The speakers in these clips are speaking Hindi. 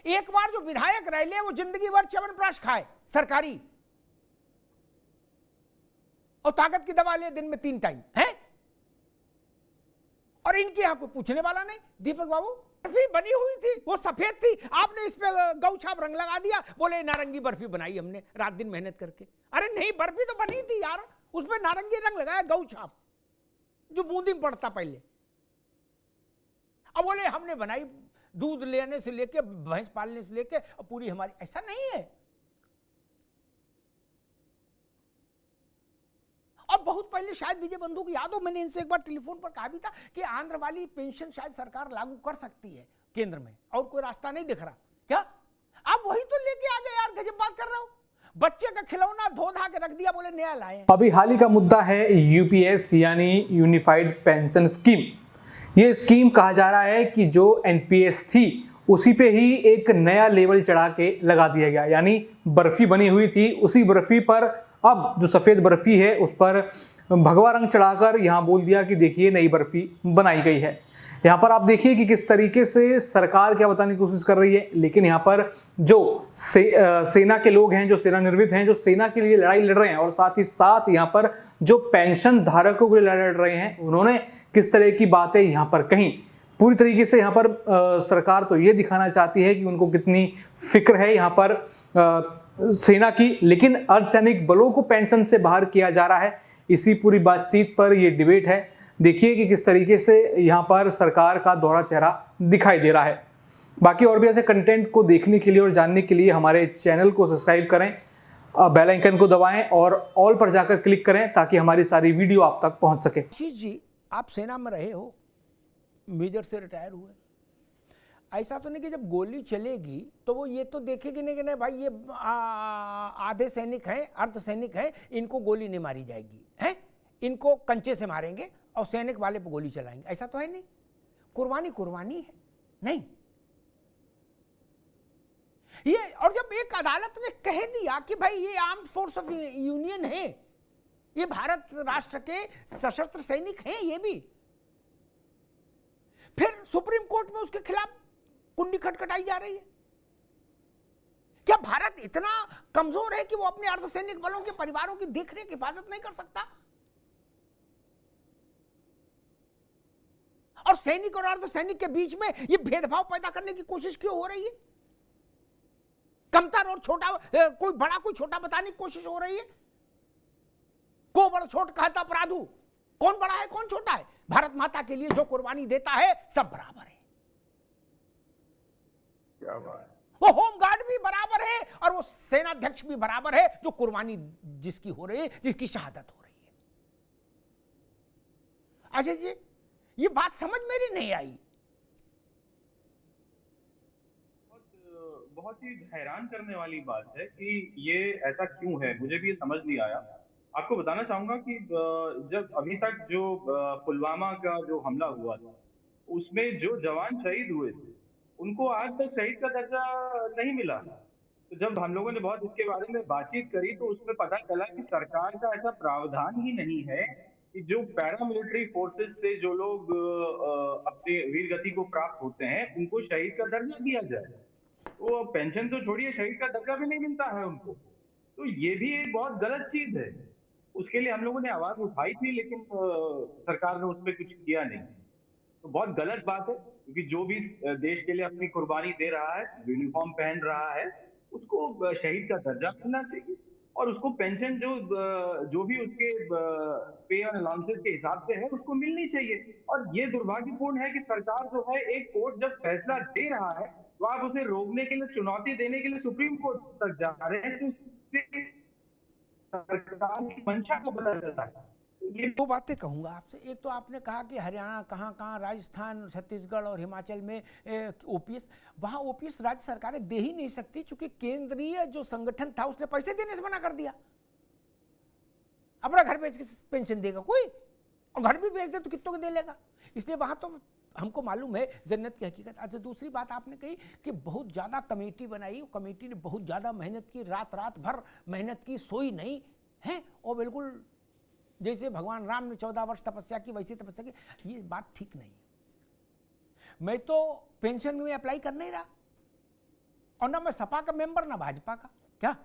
एक बार जो विधायक रह ले वो जिंदगी भर च्यवनप्राश खाए सरकारी, और ताकत की दवा ले दिन में 3 टाइम है, और इनके यहां कोई पूछने वाला नहीं। दीपक बाबू, बर्फी बनी हुई थी, वो सफेद थी, आपने इस पे गौ छाप रंग लगा दिया, बोले नारंगी बर्फी बनाई हमने रात दिन मेहनत करके। अरे नहीं, बर्फी तो बनी थी यार, उसमें नारंगी रंग लगाया, गौ छाप जो बूंदी में पड़ता पहले। अब बोले हमने बनाई, दूध लेने से लेके, भैंस पालने से लेके पूरी हमारी। ऐसा नहीं है। और बहुत पहले शायद विजय बंधु की याद हो, मैंने इनसे एक बार टेलीफोन पर कहा भी था कि आंध्र वाली पेंशन शायद सरकार लागू कर सकती है केंद्र में, और कोई रास्ता नहीं दिख रहा। क्या आप वही तो लेके आ गए यार, गजब बात कर रहा हूं। बच्चे का खिलौना धो धा के रख दिया, बोले नया लाए। अभी हाल ही का मुद्दा है यूपीएस यानी यूनिफाइड पेंशन स्कीम। ये स्कीम कहा जा रहा है कि जो एनपीएस थी उसी पे ही एक नया लेवल चढ़ा के लगा दिया गया, यानी बर्फी बनी हुई थी उसी बर्फी पर अब जो सफेद बर्फी है उस पर भगवा रंग चढ़ाकर यहाँ बोल दिया कि देखिए नई बर्फी बनाई गई है। यहाँ पर आप देखिए कि किस तरीके से सरकार क्या बताने की कोशिश कर रही है, लेकिन यहाँ पर जो सेना के लोग हैं, जो सेवानिवृत्त हैं, जो सेना के लिए लड़ाई लड़ रहे हैं, और साथ ही साथ यहाँ पर जो पेंशन धारकों के लिए लड़ रहे हैं, उन्होंने किस तरह की बातें यहाँ पर कहीं। पूरी तरीके से यहाँ पर सरकार तो ये दिखाना चाहती है कि उनको कितनी फिक्र है यहाँ पर सेना की, लेकिन अर्धसैनिक बलों को पेंशन से बाहर किया जा रहा है। इसी पूरी बातचीत पर ये डिबेट है। देखिए कि किस तरीके से यहाँ पर सरकार का दोहरा चेहरा दिखाई दे रहा है। बाकी और भी ऐसे कंटेंट को देखने के लिए और जानने के लिए हमारे चैनल को सब्सक्राइब करें, बेल आइकन को दबाएं और ऑल पर जाकर क्लिक करें ताकि हमारी सारी वीडियो आप तक पहुंच सके। जी, आप सेना में रहे हो, मेजर से रिटायर हुए, ऐसा तो नहीं कि जब गोली चलेगी तो वो ये तो देखेगी नहीं कि नहीं भाई ये आधे सैनिक हैं, अर्ध सैनिक हैं, इनको गोली नहीं मारी जाएगी, हैं, इनको कंचे से मारेंगे और सैनिक वाले पे गोली चलाएंगे। ऐसा तो है नहीं। कुर्बानी कुर्बानी है नहीं ये। और जब एक अदालत ने कह दिया कि भाई ये आर्म्ड फोर्स ऑफ यूनियन है, ये भारत राष्ट्र के सशस्त्र सैनिक हैं, ये भी फिर सुप्रीम कोर्ट में उसके खिलाफ कुंडी खटखटाई जा रही है। क्या भारत इतना कमजोर है कि वो अपने अर्धसैनिक बलों के परिवारों की देखरेख हिफाजत नहीं कर सकता? और सैनिक और अर्धसैनिक के बीच में ये भेदभाव पैदा करने की कोशिश क्यों हो रही है? कमतर और छोटा, कोई बड़ा कोई छोटा बताने की कोशिश हो रही है। को बड़ा छोट कहता अपराधु, कौन बड़ा है कौन छोटा है? भारत माता के लिए जो कुर्बानी देता है सब बराबर है। क्या बात है। वो होमगार्ड भी बराबर है और वो सेनाध्यक्ष भी बराबर है, जो कुर्बानी जिसकी हो रही है, जिसकी शहादत हो रही है। अजय जी, ये बात समझ मेरी नहीं आई। बहुत ही हैरान करने वाली बात है कि ये ऐसा क्यों है, मुझे भी ये समझ नहीं आया। आपको बताना चाहूंगा कि जब अभी तक जो पुलवामा का जो हमला हुआ था उसमें जो जवान शहीद हुए थे उनको आज तक शहीद का दर्जा नहीं मिला। तो जब हम लोगों ने बहुत इसके बारे में बातचीत करी तो उसमें पता चला कि सरकार का ऐसा प्रावधान ही नहीं है कि जो पैरामिलिट्री फोर्सेस से जो लोग अपने वीर गति को प्राप्त होते हैं उनको शहीद का दर्जा दिया जाए। वो पेंशन तो छोड़िए, शहीद का दर्जा भी नहीं मिलता है उनको। तो ये भी एक बहुत गलत चीज है। उसके लिए हम लोगों ने आवाज उठाई थी, लेकिन सरकार ने उस पर कुछ किया नहीं। तो बहुत गलत बात है, क्योंकि जो भी देश के लिए अपनी कुर्बानी दे रहा है, यूनिफॉर्म पहन रहा है, उसको शहीद का दर्जा मिलना चाहिए और उसको पेंशन जो भी उसके पे और अलाउंसेस के हिसाब से है उसको मिलनी चाहिए। और ये दुर्भाग्यपूर्ण है कि सरकार जो है, एक कोर्ट जब फैसला दे रहा है तो आप उसे रोकने के लिए, चुनौती देने के लिए सुप्रीम कोर्ट तक जा रहे हैं। तो इससे सरकार की मंशा को पता चलता है। ये दो बातें कहूंगा आपसे। एक तो आपने कहा कि हरियाणा, कहाँ राजस्थान, छत्तीसगढ़ और हिमाचल में ओपीएस, वहां ओपीएस राज्य सरकारें दे ही नहीं सकती, क्योंकि केंद्रीय जो संगठन था उसने पैसे देने से मना कर दिया। अपना घर बेच के पेंशन देगा कोई, और घर भी बेच दे तो कितनों को दे लेगा। इसलिए वहां तो हमको मालूम है जन्नत की हकीकत। अच्छा, दूसरी बात आपने कही कि बहुत ज्यादा कमेटी बनाई, कमेटी ने बहुत ज्यादा मेहनत की, रात भर मेहनत की, सोई नहीं है, और बिल्कुल जैसे भगवान राम ने 14 वर्ष तपस्या की वैसी तपस्या की। ये बात ठीक नहीं है। मैं तो पेंशन में अप्लाई कर नहीं रहा, और ना मैं सपा का मेंबर ना भाजपा का। क्या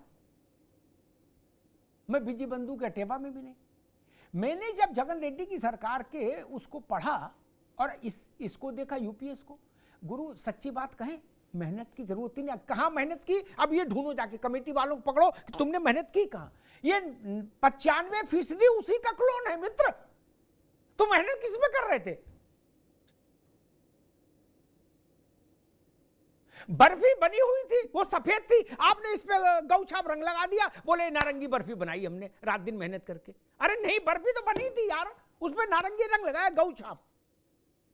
मैं विजय बंधु के टेबा में भी नहीं। मैंने जब जगन रेड्डी की सरकार के उसको पढ़ा और इसको देखा यूपीएस को, गुरु सच्ची बात कहें मेहनत की जरूरत ही नहीं। कहाँ मेहनत की, अब ये ढूंढो जाके कमेटी वालों को पकड़ो कि तुमने मेहनत की कहाँ। ये 95% उसी का क्लोन है मित्र। तो मेहनत किस में कर रहे थे? बर्फी बनी हुई थी, वो सफेद थी, आपने इस पे गौछाप रंग लगा दिया, बोले नारंगी बर्फी बनाई हमने रात दिन मेहनत करके। अरे नहीं, बर्फी तो बनी थी यार, उसमें नारंगी रंग लगाया गौछाप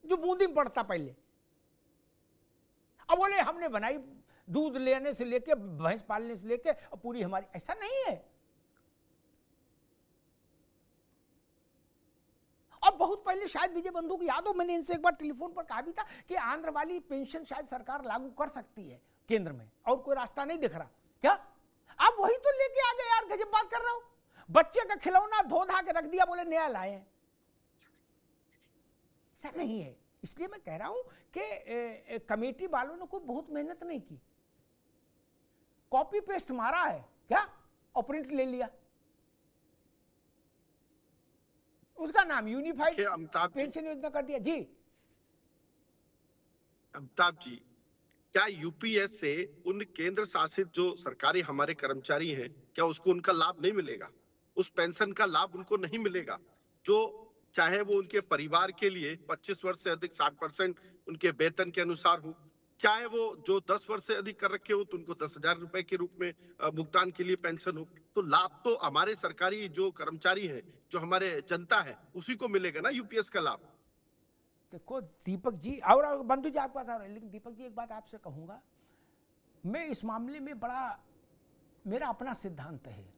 जो बूंदी में पड़ता पहले। अब बोले हमने बनाई, दूध लेने से लेके भैंस पालने से लेके पूरी हमारी। ऐसा नहीं है। और बहुत पहले शायद विजय बंधु को याद हो, मैंने इनसे एक बार टेलीफोन पर कहा भी था कि आंध्र वाली पेंशन शायद सरकार लागू कर सकती है केंद्र में, और कोई रास्ता नहीं दिख रहा। क्या आप वही तो लेके आ गए यार, गजब बात कर रहा हूं। बच्चे का खिलौना धो धा के रख दिया, बोले नया लाए हैं। ऐसा नहीं है। इसलिए मैं कह रहा हूं कि कमेटी वालों ने कोई बहुत मेहनत नहीं की, कॉपी पेस्ट मारा है क्या, और प्रिंट ले लिया। उसका नाम यूनिफाइड पेंशन योजना कर दिया। जी अमिताभ जी, क्या यूपीएस से उन केंद्र शासित जो सरकारी हमारे कर्मचारी हैं, क्या उसको उनका लाभ नहीं मिलेगा? उस पेंशन का लाभ उनको नहीं मिलेगा जो चाहे वो उनके परिवार के लिए 25 वर्ष से अधिक 60% उनके वेतन के अनुसार हो, चाहे वो जो 10 वर्ष से अधिक कर रखे हो तो उनको 10,000 रुपए के रूप में भुगतान के लिए पेंशन हो। तो लाभ तो हमारे सरकारी जो कर्मचारी हैं, जो हमारे जनता है, उसी को मिलेगा ना यूपीएस का लाभ। देखो दीपक जी, और बंधु जी आपके पास आ रहे हैं, लेकिन दीपक जी एक बात आपसे कहूंगा, मैं इस मामले में बड़ा, मेरा अपना सिद्धांत है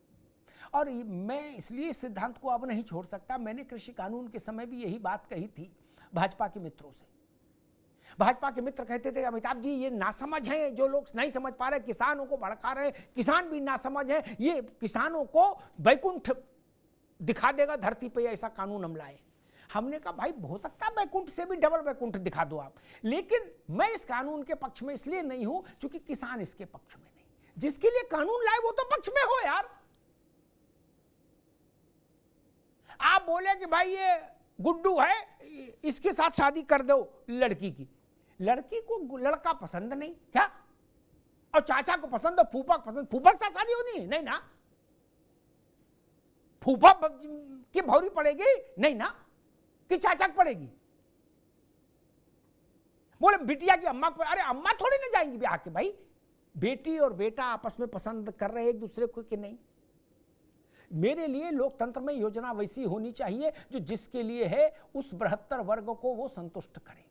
और मैं इसलिए इस सिद्धांत को अब नहीं छोड़ सकता। मैंने कृषि कानून के समय भी यही बात कही थी भाजपा के मित्रों से। भाजपा के मित्र कहते थे अमिताभ जी ये नासमझ हैं, जो लोग नहीं समझ पा रहे, किसानों को भड़का रहे, किसान भी नासमझ है, ये किसानों को बैकुंठ दिखा देगा धरती पे, ऐसा कानून हम लाए। हमने कहा भाई हो सकता है बैकुंठ से भी डबल बैकुंठ दिखा दो आप, लेकिन मैं इस कानून के पक्ष में इसलिए नहीं हूं क्योंकि किसान इसके पक्ष में नहीं। जिसके लिए कानून लाए वो तो पक्ष में हो यार। आप बोले कि भाई ये गुड्डू है, इसके साथ शादी कर दो लड़की की, लड़की को लड़का पसंद नहीं क्या, और चाचा को पसंद हो, फूफा को पसंद, फूफा के साथ शादी होनी नहीं ना, फूफा की भौरी पड़ेगी नहीं ना, कि चाचा की पड़ेगी। बोले बिटिया की अम्मा को, अरे अम्मा थोड़ी ना जाएंगी ब्याह के भाई, बेटी और बेटा आपस में पसंद कर रहे एक दूसरे को कि नहीं। मेरे लिए लोकतंत्र में योजना वैसी होनी चाहिए जो जिसके लिए है उस बृहत्तर वर्ग को वो संतुष्ट करे।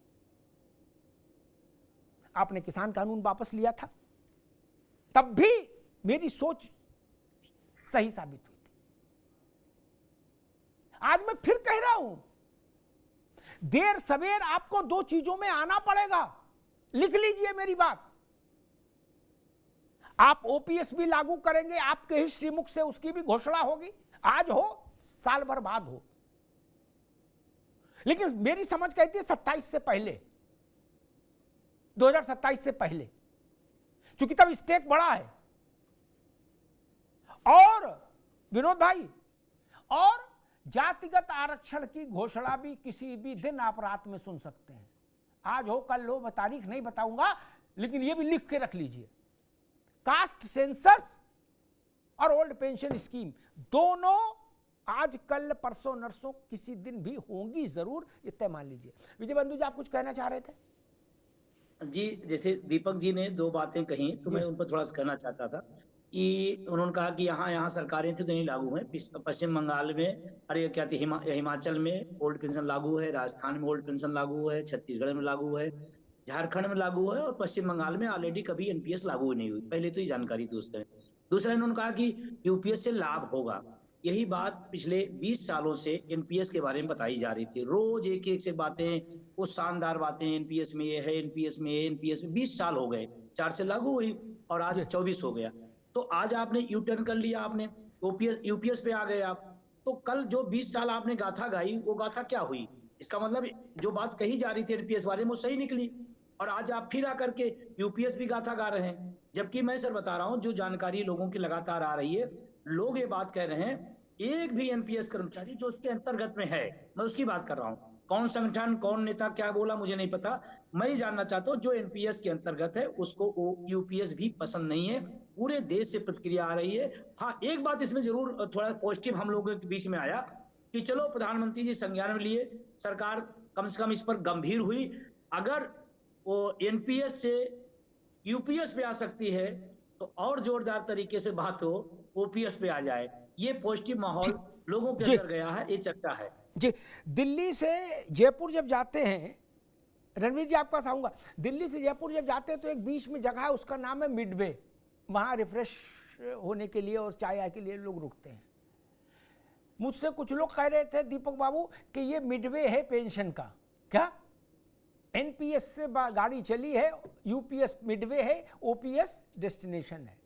आपने किसान कानून वापस लिया था, तब भी मेरी सोच सही साबित हुई थी। आज मैं फिर कह रहा हूं, देर सवेर आपको दो चीजों में आना पड़ेगा। लिख लीजिए मेरी बात। आप ओपीएस भी लागू करेंगे, आपके ही श्रीमुख से उसकी भी घोषणा होगी, आज हो साल भर बाद हो, लेकिन मेरी समझ कहती है 27 से पहले, 2027 से पहले, क्योंकि तब स्टेक बड़ा है। और विनोद भाई, और जातिगत आरक्षण की घोषणा भी किसी भी दिन आप रात में सुन सकते हैं। आज हो कल हो, मैं तारीख नहीं बताऊंगा, लेकिन यह भी लिख के रख लीजिए। कास्ट सेंसस और ओल्ड पेंशन स्कीम दोनों आज कल परसों नरसों किसी दिन भी होंगी जरूर, ये तय मान लीजिए। विजय बंधु जी आप कुछ कहना चाह रहे थे? जी, जैसे दीपक जी ने दो बातें कही तो मैं उन पर थोड़ा सा कहना चाहता था कि उन्होंने कहा कि यहाँ सरकारें तो नहीं लागू हैं। पश्चिम बंगाल में, अरे क्या थी, हिमाचल में ओल्ड पेंशन लागू है, राजस्थान में ओल्ड पेंशन लागू है, छत्तीसगढ़ में लागू है, झारखंड में लागू है, और पश्चिम बंगाल में ऑलरेडी कभी एनपीएस लागू नहीं हुई। पहले तो ये जानकारी थी उसका। दूसरा इन्होंने कहा कि यूपीएस से लाभ होगा। यही बात पिछले 20 सालों से एनपीएस के बारे में बताई जा रही थी। रोज एक एक से बातें, वो शानदार बातें, एनपीएस में ये है, एनपीएस में, एनपीएस में। 20 साल हो गए, 4 से लागू हुई और आज 24 हो गया। तो आज आपने यू टर्न कर लिया, आपने यूपीएस पे आ गए आप। तो कल जो 20 साल आपने गाथा गाई, वो गाथा क्या हुई? इसका मतलब जो बात कही जा रही थी एनपीएस बारे में वो सही निकली। और आज आप फिर आकर के यूपीएस भी गाथा गा रहे हैं। जबकि मैं सर बता रहा हूं, जो जानकारी लोगों की लगातार आ रही है, लोग ये बात कह रहे हैं, एक भी एनपीएस कर्मचारी जो उसके अंतर्गत में है, मैं उसकी बात कर रहा हूं, कौन संगठन कौन नेता क्या बोला मुझे नहीं पता, मैं ही जानना चाहता हूं, जो एनपीएस के अंतर्गत है उसको यूपीएस भी पसंद नहीं है। पूरे देश से प्रतिक्रिया आ रही है। हाँ, एक बात इसमें जरूर थोड़ा पॉजिटिव हम लोगों के बीच में आया कि चलो प्रधानमंत्री जी संज्ञान में लिए, सरकार कम से कम इस पर गंभीर हुई। अगर वो एनपीएस से यूपीएस पे आ सकती है तो और जोरदार तरीके से बात हो ओपीएस पे आ जाए। ये पॉजिटिव माहौल लोगों के अंदर गया है, ये चर्चा है जी। दिल्ली से जयपुर जब जाते हैं, रणवीर जी आपके पास आऊंगा, दिल्ली से जयपुर जब जाते हैं तो एक बीच में जगह है, उसका नाम है मिडवे। वहाँ रिफ्रेश होने के लिए और चाय के लिए लोग रुकते हैं। मुझसे कुछ लोग कह रहे थे दीपक बाबू कि ये मिडवे है पेंशन का। क्या एनपीएस से गाड़ी चली है, यूपीएस मिडवे है, ओपीएस डेस्टिनेशन है।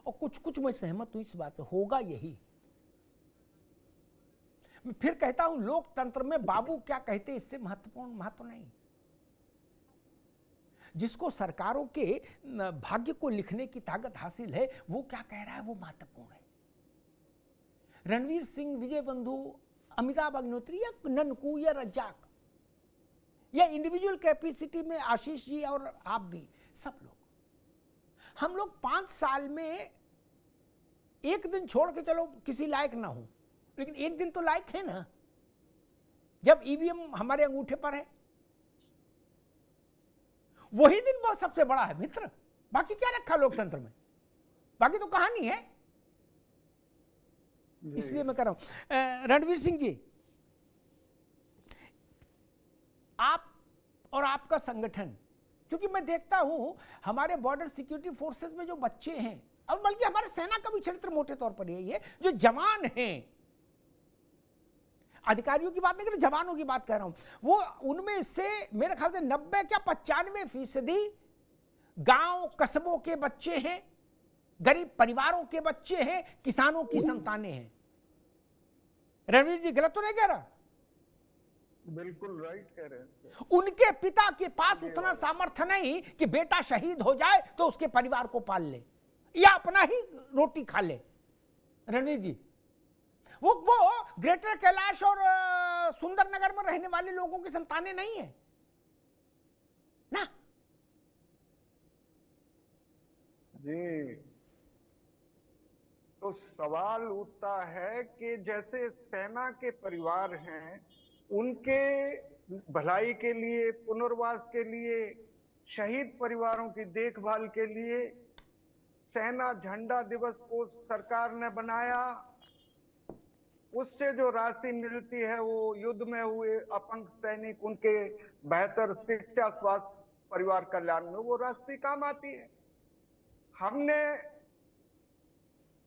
और कुछ कुछ मैं सहमत हूं इस बात से, होगा यही। मैं फिर कहता हूं, लोकतंत्र में बाबू क्या कहते इससे महत्वपूर्ण महत्व नहीं। जिसको सरकारों के भाग्य को लिखने की ताकत हासिल है, वो क्या कह रहा है वो महत्वपूर्ण है। रणवीर सिंह, विजय बंधु, अमिताभ अग्निहोत्री या ननकू या रज्जाक या इंडिविजुअल कैपेसिटी में आशीष जी और आप भी, सब लोग, हम लोग 5 साल में एक दिन छोड़ के चलो किसी लायक ना हो, लेकिन एक दिन तो लायक है ना, जब ईवीएम हमारे अंगूठे पर है। वही दिन बहुत सबसे बड़ा है मित्र। बाकी क्या रखा लोकतंत्र में, बाकी तो कहानी है। इसलिए मैं कह रहा हूं रणवीर सिंह जी, आप और आपका संगठन, क्योंकि मैं देखता हूं हमारे बॉर्डर सिक्योरिटी फोर्सेस में जो बच्चे हैं, और बल्कि हमारे सेना का भी चरित्र मोटे तौर पर यही है, जो जवान हैं, अधिकारियों की बात नहीं कर रहा, जवानों की बात कर रहा हूं, वो उनमें से मेरे ख्याल से 90 क्या 95% गांव कस्बों के बच्चे हैं, गरीब परिवारों के बच्चे हैं, किसानों की संतानें हैं। रणवीर जी गलत तो नहीं कह रहा? बिल्कुल राइट कह रहे हैं। उनके पिता के पास उतना सामर्थ्य नहीं कि बेटा शहीद हो जाए तो उसके परिवार को पाल ले या अपना ही रोटी खा ले। रणवीर जी, वो ग्रेटर कैलाश और सुंदरनगर में रहने वाले लोगों की संतानें नहीं है ना जी। तो सवाल उठता है कि जैसे सेना के परिवार हैं, उनके भलाई के लिए, पुनर्वास के लिए, शहीद परिवारों की देखभाल के लिए सेना झंडा दिवस को सरकार ने बनाया। उससे जो राशि मिलती है वो युद्ध में हुए अपंग सैनिक, उनके बेहतर शिक्षा, स्वास्थ्य, परिवार कल्याण में वो राशि काम आती है। हमने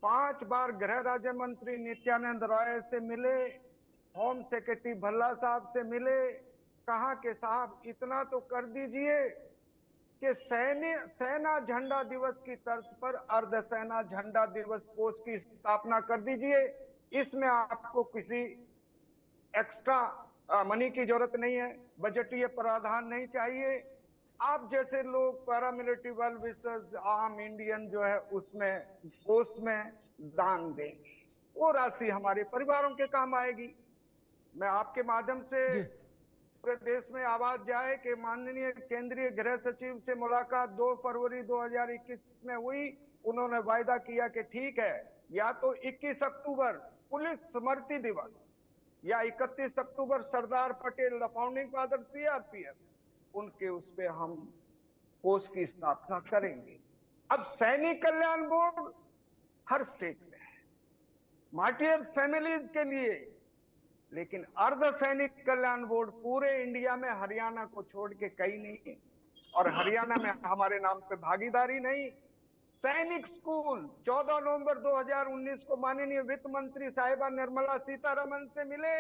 5 बार गृह राज्य मंत्री नित्यानंद राय से मिले, होम सेक्रेटरी भल्ला साहब से मिले, कहा कि साहब इतना तो कर दीजिए कि सेना झंडा दिवस की तर्ज पर अर्धसेना झंडा दिवस कोष की स्थापना कर दीजिए। इसमें आपको किसी एक्स्ट्रा मनी की जरूरत नहीं है, बजटीय प्रावधान नहीं चाहिए। आप जैसे लोग पैरामिलिट्री वेल विशर्स, आम इंडियन जो है उसमें कोष में दान देंगे, वो राशि हमारे परिवारों के काम आएगी। मैं आपके माध्यम से पूरे देश में आवाज जाए कि माननीय केंद्रीय गृह सचिव से मुलाकात 2 फरवरी 2021 में हुई। उन्होंने वायदा किया कि ठीक है, या तो 21 अक्टूबर पुलिस स्मृति दिवस या 31 अक्टूबर Sardar Patel the founding father CRPF, उनके उस पे हम कोष की स्थापना करेंगे। अब सैनिक कल्याण बोर्ड हर स्टेट में है, मार्टियर फैमिलीज के लिए, लेकिन अर्धसैनिक कल्याण बोर्ड पूरे इंडिया में हरियाणा को छोड़ के कहीं नहीं है, और हरियाणा में हमारे नाम पे भागीदारी नहीं। सैनिक स्कूल 14 नवंबर 2019 को माननीय वित्त मंत्री साहिबा निर्मला सीतारमन से मिले,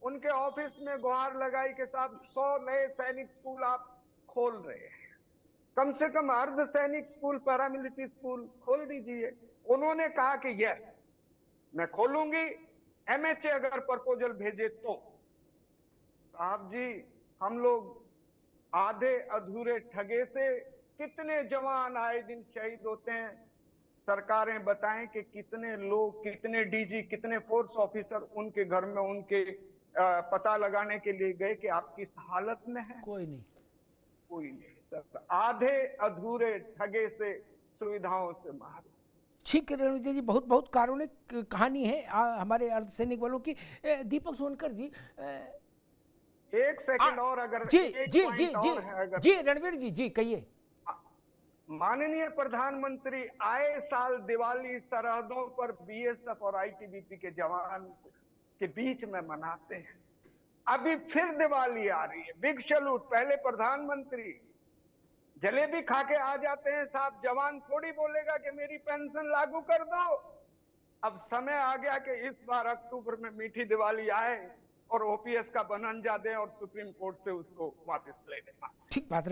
उनके ऑफिस में गुहार लगाई के साथ 100 नए सैनिक स्कूल आप खोल रहे हैं, कम से कम अर्ध सैनिक स्कूल, पैरामिलिट्री स्कूल खोल दीजिए। उन्होंने कहा कि यस मैं खोलूंगी, एमएचए अगर प्रपोजल भेजे तो। साहब जी हम लोग आधे अधूरे ठगे से कितने जवान आए दिन शहीद होते हैं। सरकारें बताएं कि कितने लोग, कितने डीजी, कितने फोर्स ऑफिसर उनके घर में उनके पता लगाने के लिए गए कि आप किस हालत में हैं। कोई नहीं। कोई नहीं सर, आधे अधूरे ठगे से, सुविधाओं से मारे। ठीक है रेणु जी, बहुत बहुत कारुणिक कहानी है हमारे अर्धसैनिक बलों की। दीपक सोनकर जी, एक सेकंड और अगर जी एक जी point जी जी और है अगर, जी रणवीर जी जी कहिए। माननीय प्रधानमंत्री आए साल दिवाली सरहदों पर बीएसएफ और आईटीबीपी के जवान के बीच में मनाते हैं। अभी फिर दिवाली आ रही है, बिग सैल्यूट। पहले प्रधानमंत्री जलेबी खा के आ जाते हैं, साहब जवान थोड़ी बोलेगा कि मेरी पेंशन लागू कर दो। अब समय आ गया कि इस बार अक्टूबर में मीठी दिवाली आए और ओपीएस का बनंजा दें और सुप्रीम कोर्ट से उसको वापस ले लें। ठीक बात।